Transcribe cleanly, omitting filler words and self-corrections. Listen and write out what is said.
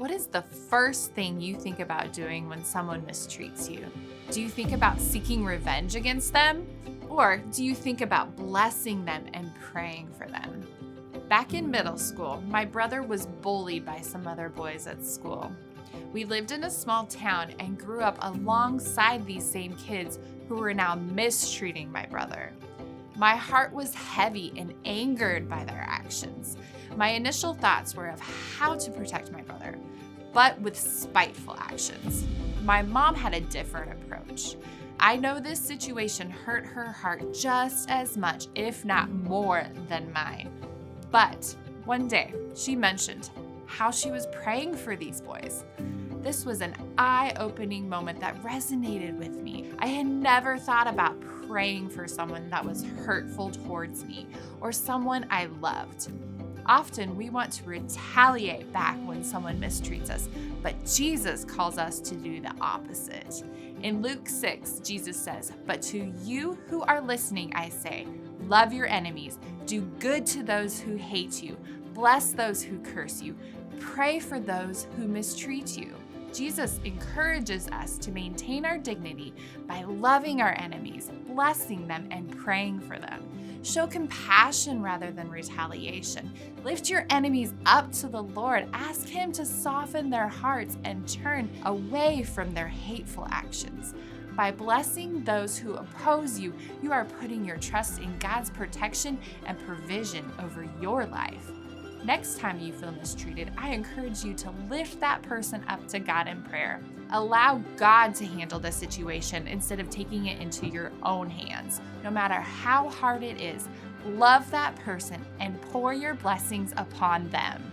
What is the first thing you think about doing when someone mistreats you? Do you think about seeking revenge against them? Or do you think about blessing them and praying for them? Back in middle school, my brother was bullied by some other boys at school. We lived in a small town and grew up alongside these same kids who were now mistreating my brother. My heart was heavy and angered by their actions. My initial thoughts were of how to protect my brother, but with spiteful actions. My mom had a different approach. I know this situation hurt her heart just as much, if not more, than mine. But one day, she mentioned how she was praying for these boys. This was an eye-opening moment that resonated with me. I had never thought about praying for someone that was hurtful towards me or someone I loved. Often we want to retaliate back when someone mistreats us, but Jesus calls us to do the opposite. In Luke 6, Jesus says, "But to you who are listening, I say, love your enemies, do good to those who hate you, bless those who curse you, pray for those who mistreat you." Jesus encourages us to maintain our dignity by loving our enemies, blessing them, and praying for them. Show compassion rather than retaliation. Lift your enemies up to the Lord. Ask Him to soften their hearts and turn away from their hateful actions. By blessing those who oppose you, you are putting your trust in God's protection and provision over your life. Next time you feel mistreated, I encourage you to lift that person up to God in prayer. Allow God to handle the situation instead of taking it into your own hands. No matter how hard it is, love that person and pour your blessings upon them.